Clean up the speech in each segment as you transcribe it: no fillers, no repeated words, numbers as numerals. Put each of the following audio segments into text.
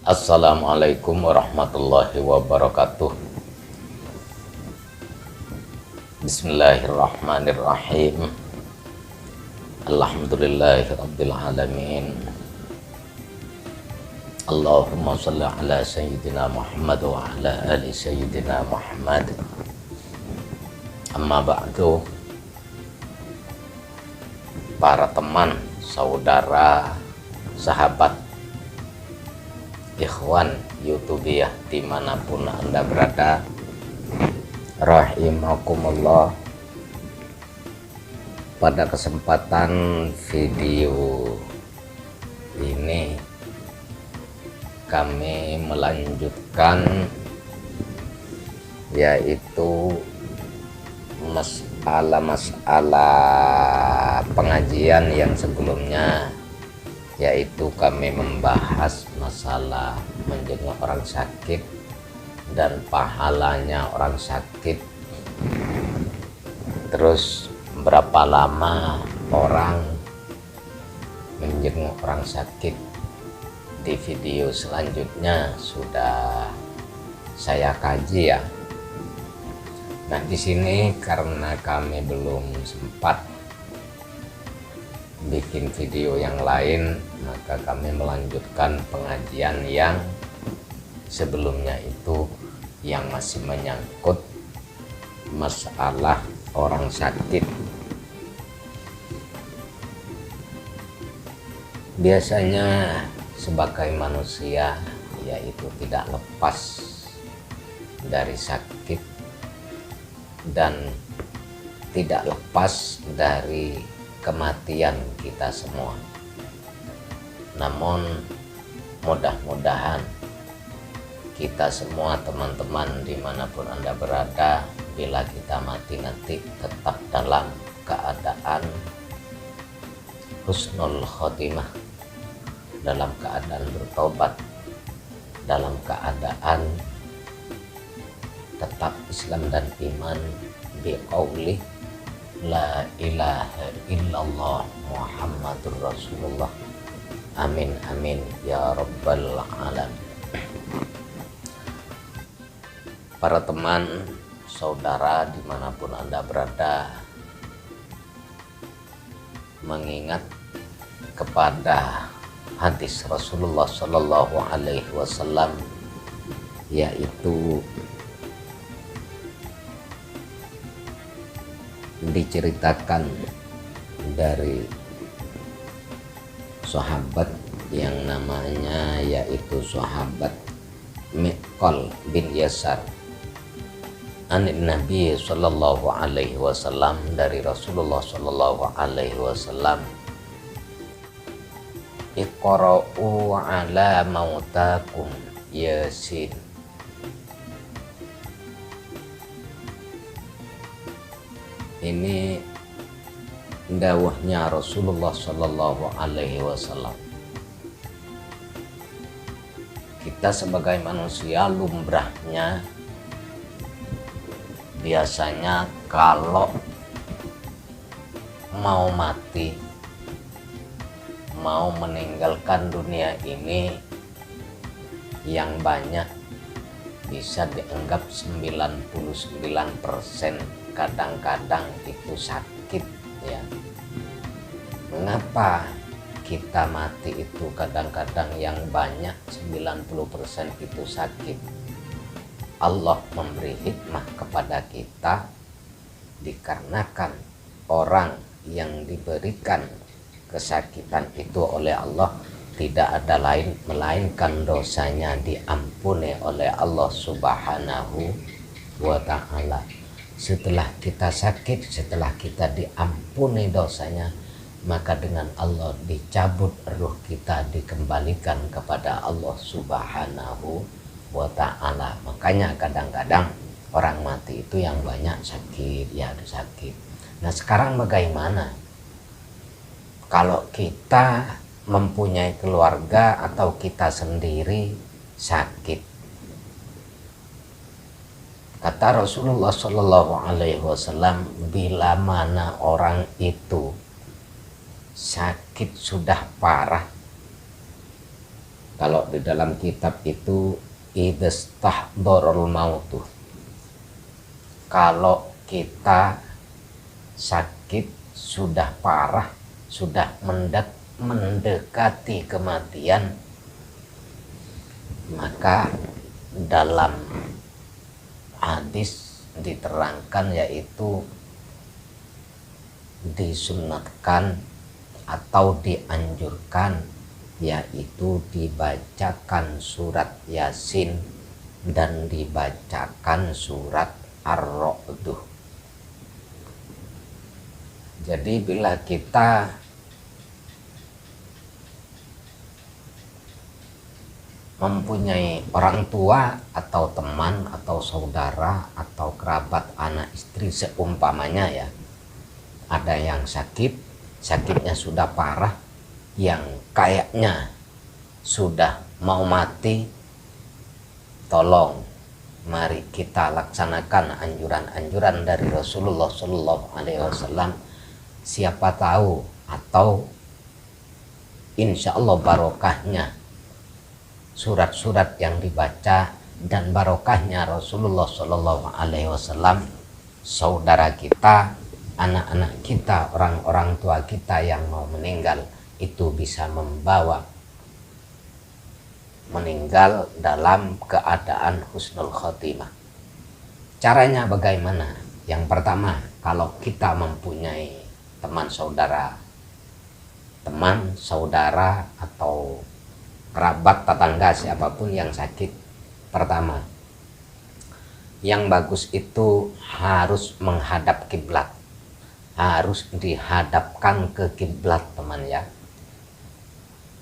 Assalamualaikum warahmatullahi wabarakatuh. Bismillahirrahmanirrahim. Alhamdulillahi rabbil alamin. Allahumma shalli ala sayyidina Muhammad wa ala ali sayyidina Muhammad. Amma ba'du. Para teman, saudara, sahabat, ikhwan YouTubiah dimanapun Anda berada, rahimakumullah. Pada kesempatan video ini kami melanjutkan, yaitu masalah pengajian yang sebelumnya, yaitu kami membahas masalah menjenguk orang sakit dan pahalanya orang sakit. Terus berapa lama orang menjenguk orang sakit, di video selanjutnya sudah saya kaji ya. Nah, di sini karena kami belum sempat bikin video yang lain, maka kami melanjutkan pengajian yang sebelumnya itu, yang masih menyangkut masalah orang sakit. Biasanya sebagai manusia, yaitu tidak lepas dari sakit dan tidak lepas dari kematian kita semua. Namun mudah-mudahan kita semua, teman-teman dimanapun Anda berada, bila kita mati nanti tetap dalam keadaan husnul khotimah, dalam keadaan bertobat, dalam keadaan tetap Islam dan iman, biqauli la ilaha illallah Muhammadur Rasulullah. Amin amin ya rabbal alamin. Para teman, saudara dimanapun Anda berada, mengingat kepada hadis Rasulullah Shallallahu Alaihi Wasallam, yaitu diceritakan dari sahabat yang namanya yaitu sahabat Miqal bin Yasar, an Nabi Sallallahu Alaihi Wasallam, dari Rasulullah Sallallahu Alaihi Wasallam, iqra'u ala mautakum Yasin. Ini dawahnya Rasulullah Sallallahu Alaihi Wasallam. Kita sebagai manusia lumrahnya biasanya kalau mau mati, mau meninggalkan dunia ini, yang banyak bisa dianggap 99% kadang-kadang itu sakit ya. Mengapa kita mati itu kadang-kadang yang banyak 90% itu sakit? Allah memberi hikmah kepada kita, dikarenakan orang yang diberikan kesakitan itu oleh Allah tidak ada lain melainkan dosanya diampuni oleh Allah Subhanahu wa ta'ala. Setelah kita sakit, setelah kita diampuni dosanya, maka dengan Allah dicabut ruh kita, dikembalikan kepada Allah Subhanahu wa ta'ala. Makanya kadang-kadang orang mati itu yang banyak sakit, ya ada sakit. Nah sekarang bagaimana kalau kita mempunyai keluarga atau kita sendiri sakit? Kata Rasulullah Shallallahu Alaihi Wasallam, bila mana orang itu sakit sudah parah, kalau di dalam kitab itu idstahdharul mautu, kalau kita sakit sudah parah, sudah mendekati kematian, maka dalam hadis diterangkan yaitu disunatkan atau dianjurkan yaitu dibacakan surat Yasin dan dibacakan surat Ar-Ra'd. Jadi bila kita mempunyai orang tua atau teman atau saudara atau kerabat, anak istri seumpamanya ya, ada yang sakitnya sudah parah, yang kayaknya sudah mau mati, tolong mari kita laksanakan anjuran-anjuran dari Rasulullah Shallallahu Alaihi Wasallam. Siapa tahu atau insya Allah barokahnya surat-surat yang dibaca dan barokahnya Rasulullah Shallallahu Alaihi Wasallam, saudara kita, anak-anak kita, orang-orang tua kita yang mau meninggal itu bisa membawa meninggal dalam keadaan husnul khotimah. Caranya bagaimana? Yang pertama, kalau kita mempunyai teman saudara atau kerabat, tetangga, siapapun yang sakit, pertama yang bagus itu harus menghadap kiblat, harus dihadapkan ke kiblat teman ya.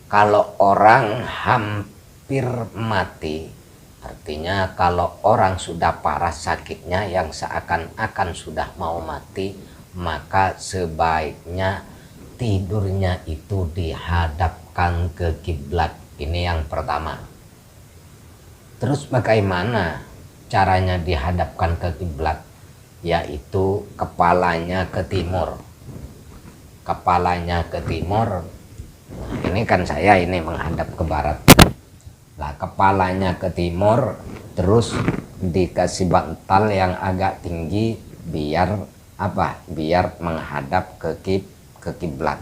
Kalau orang hampir mati, artinya kalau orang sudah parah sakitnya yang seakan-akan sudah mau mati, maka sebaiknya tidurnya itu dihadapkan ke kiblat. Ini yang pertama. Terus bagaimana caranya dihadapkan ke kiblat? Yaitu kepalanya ke timur. Kepalanya ke timur. Ini kan saya ini menghadap ke barat. Nah, kepalanya ke timur, terus dikasih bantal yang agak tinggi biar apa? Biar menghadap ke kiblat.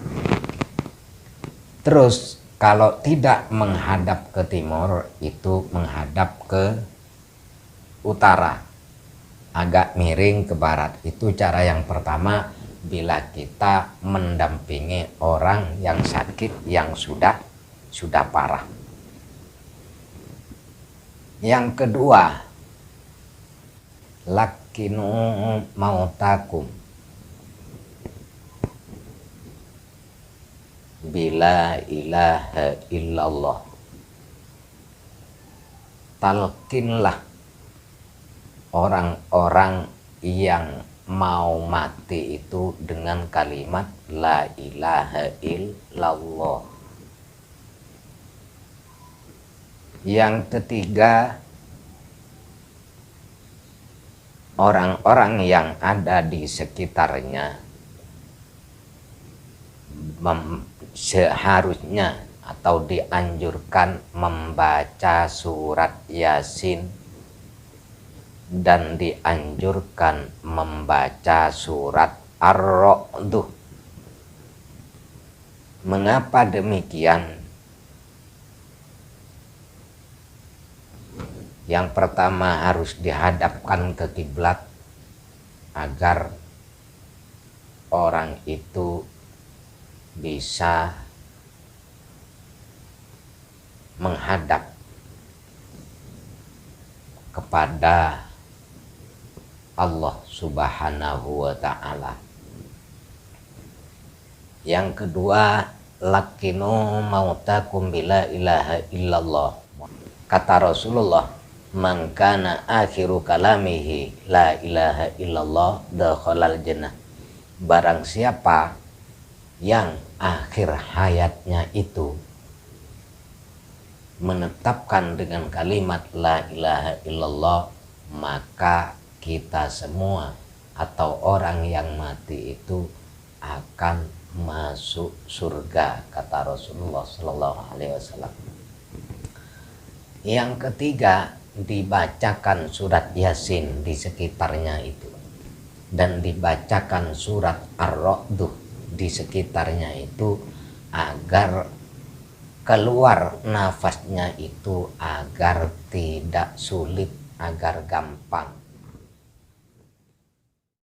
Terus kalau tidak menghadap ke timur, itu menghadap ke utara, agak miring ke barat. Itu cara yang pertama bila kita mendampingi orang yang sakit yang sudah parah. Yang kedua, lakinu mautakum bila ilaha illallah. Talkinlah orang-orang yang mau mati itu dengan kalimat la ilaha illallah. Yang ketiga, orang-orang yang ada di sekitarnya seharusnya atau dianjurkan membaca surat Yasin dan dianjurkan membaca surat Ar-Ra'd. Mengapa demikian? Yang pertama harus dihadapkan ke kiblat agar orang itu bisa menghadap kepada Allah Subhanahu wa ta'ala. Yang kedua, lakinu mautakum bila ilaha illallah. Kata Rasulullah, man kana akhiru kalamihi la ilaha illallah dakhalal jannah. Barang siapa yang akhir hayatnya itu menetapkan dengan kalimat la ilaha illallah, maka kita semua atau orang yang mati itu akan masuk surga, kata Rasulullah Sallallahu Alaihi Wasallam. Yang ketiga, dibacakan surat Yasin di sekitarnya itu, dan dibacakan surat Ar-Ra'd di sekitarnya itu, agar keluar nafasnya itu agar tidak sulit, agar gampang.